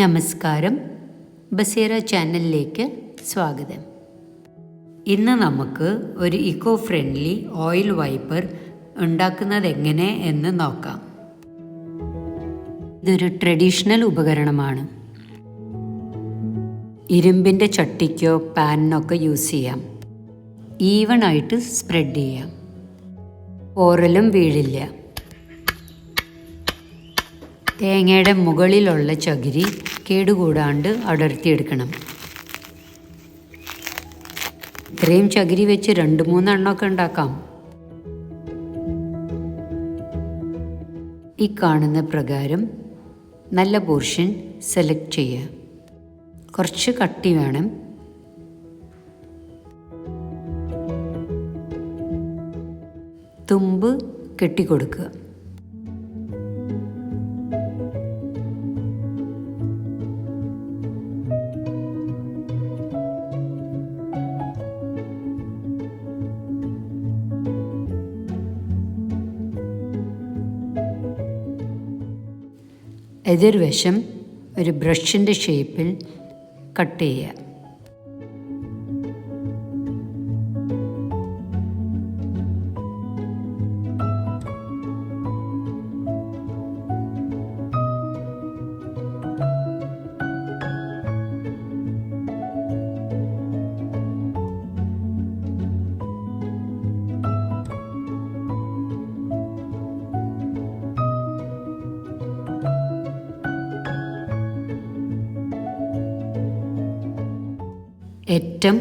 നമസ്കാരം, ബസീറ ചാനലിലേക്ക് സ്വാഗതം. ഇന്ന് നമുക്ക് ഒരു ഇക്കോ ഫ്രണ്ട്ലി ഓയിൽ വൈപ്പർ ഉണ്ടാക്കുന്നത് എങ്ങനെ എന്ന് നോക്കാം. ഇതൊരു ട്രഡീഷണൽ ഉപകരണമാണ്. ഇരുമ്പിൻ്റെ ചട്ടിക്കോ പാനിനൊക്കെ യൂസ് ചെയ്യാം. ഈവണായിട്ട് സ്പ്രെഡ് ചെയ്യാം. പോറലും വീഴില്ല. തേങ്ങയുടെ മുകളിലുള്ള ചകിരി കേടുകൂടാണ്ട് അടർത്തിയെടുക്കണം. ഇത്രയും ചകിരി വെച്ച് 2-3 എണ്ണമൊക്കെ ഉണ്ടാക്കാം. ഈ കാണുന്ന പ്രകാരം നല്ല പോർഷൻ സെലക്ട് ചെയ്യുക. കുറച്ച് കട്ടി വേണം. തുമ്പ് കെട്ടിക്കൊടുക്കുക. എതിർവശം ഒരു ബ്രഷിൻ്റെ ഷേപ്പിൽ കട്ട് ചെയ്യുക. അറ്റം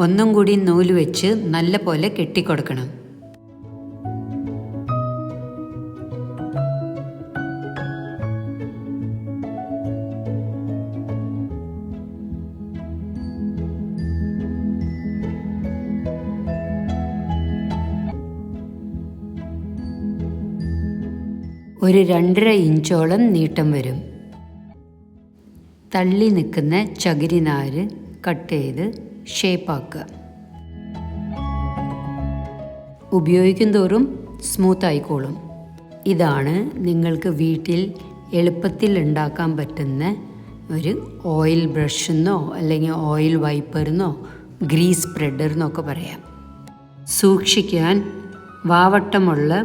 ഒന്നും കൂടി നൂല് വെച്ച് നല്ല പോലെ കെട്ടിക്കൊടുക്കണം. ഒരു 2.5 ഇഞ്ചോളം നീട്ടം വരും. തള്ളി നിൽക്കുന്ന ചകിരി നാര് കട്ട് ചെയ്ത് ഷേപ്പാക്കുക. ഉപയോഗിക്കും തോറും സ്മൂത്ത് ആയിക്കോളും. ഇതാണ് നിങ്ങൾക്ക് വീട്ടിൽ എളുപ്പത്തിൽ ഉണ്ടാക്കാൻ പറ്റുന്ന ഒരു ഓയിൽ ബ്രഷെന്നോ അല്ലെങ്കിൽ ഓയിൽ വൈപ്പറെന്നോ ഗ്രീസ് സ്പ്രെഡറെന്നൊക്കെ പറയാം. സൂക്ഷിക്കാൻ വാവട്ടമുള്ള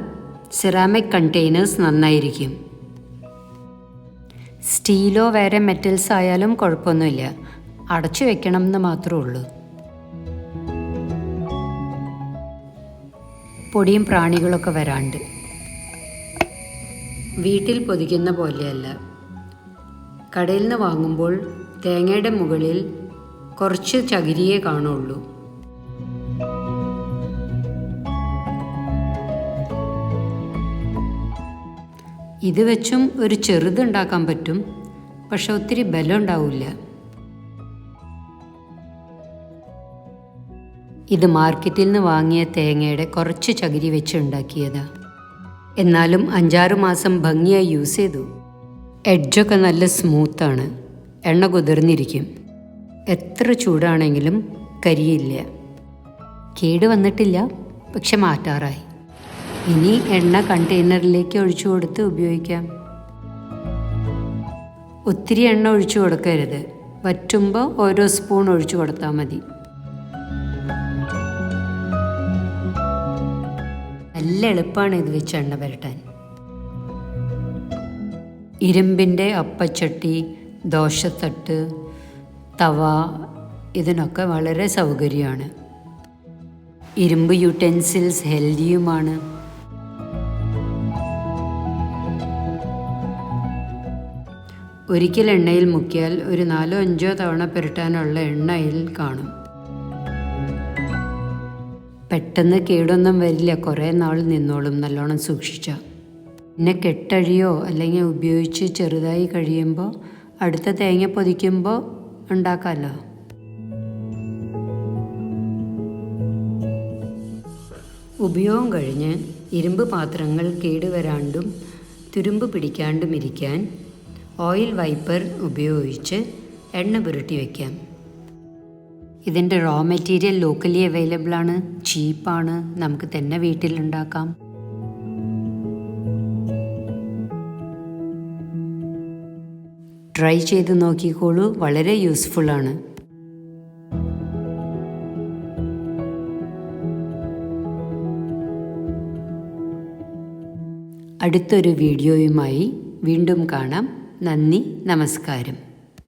സെറാമിക് കണ്ടെയ്നേഴ്സ് നന്നായിരിക്കും. സ്റ്റീലോ വേറെ മെറ്റൽസ് ആയാലും കുഴപ്പമൊന്നുമില്ല. അടച്ചു വെക്കണം എന്ന് മാത്രമേ ഉള്ളൂ. പൊടിയും പ്രാണികളൊക്കെ വരാണ്ട്. വീട്ടിൽ പൊതിക്കുന്ന പോലെയല്ല. കടയിൽ നിന്ന് വാങ്ങുമ്പോൾ തേങ്ങയുടെ മുകളിൽ കുറച്ച് ചകിരിയേ കാണുള്ളൂ. ഇത് വെച്ചും ഒരു ചെറുതുണ്ടാക്കാൻ പറ്റും, പക്ഷെ ഒത്തിരി ബലം ഉണ്ടാവില്ല. ഇത് മാർക്കറ്റിൽ നിന്ന് വാങ്ങിയ തേങ്ങയുടെ കുറച്ച് ചകിരി വെച്ച് ഉണ്ടാക്കിയതാണ്. എന്നാലും 5-6 മാസം ഭംഗിയായി യൂസ് ചെയ്തു. എഡ്ജൊക്കെ നല്ല സ്മൂത്താണ്. എണ്ണ കുതിർന്നിരിക്കും. എത്ര ചൂടാണെങ്കിലും കരിയില്ല. കേട് വന്നിട്ടില്ല, പക്ഷെ മാറ്റാറായി. ഇനി എണ്ണ കണ്ടെയ്നറിലേക്ക് ഒഴിച്ചു കൊടുത്ത് ഉപയോഗിക്കാം. ഒത്തിരി എണ്ണ ഒഴിച്ചു കൊടുക്കരുത്. വറ്റുമ്പോൾ ഓരോ സ്പൂൺ ഒഴിച്ചു കൊടുത്താൽ മതി. നല്ല എളുപ്പമാണ് ഇത് വെച്ച് എണ്ണ പുരട്ടാൻ. ഇരുമ്പിൻ്റെ അപ്പച്ചട്ടി, ദോശത്തട്ട്, തവ ഇതിനൊക്കെ വളരെ സൗകര്യമാണ്. ഇരുമ്പ് യൂട്ടെൻസിൽസ് ഹെൽത്തിയുമാണ്. ഒരിക്കൽ എണ്ണയിൽ മുക്കിയാൽ ഒരു 4-5 തവണ പുരട്ടാനുള്ള എണ്ണയിൽ കാണും. പെട്ടെന്ന് കേടൊന്നും വരില്ല. കുറേ നാൾ നിന്നോളും നല്ലോണം സൂക്ഷിച്ചാൽ. പിന്നെ കെട്ടഴിയോ അല്ലെങ്കിൽ ഉപയോഗിച്ച് ചെറുതായി കഴിയുമ്പോൾ അടുത്ത തേങ്ങ പൊതിക്കുമ്പോൾ ഉണ്ടാക്കാമല്ലോ. ഉപയോഗം കഴിഞ്ഞ് ഇരുമ്പ് പാത്രങ്ങൾ കേടുവരാണ്ടും തുരുമ്പ് പിടിക്കാണ്ടും ഇരിക്കാൻ ഓയിൽ വൈപ്പർ ഉപയോഗിച്ച് എണ്ണ പുരട്ടി വയ്ക്കാം. ഇതിൻ്റെ റോ മെറ്റീരിയൽ ലോക്കലി അവൈലബിൾ ആണ്, ചീപ്പാണ്, നമുക്ക് തന്നെ വീട്ടിലുണ്ടാക്കാം. ട്രൈ ചെയ്ത് നോക്കിക്കോളൂ, വളരെ യൂസ്ഫുള്ളാണ്. അടുത്തൊരു വീഡിയോയുമായി വീണ്ടും കാണാം. നന്ദി, നമസ്കാരം.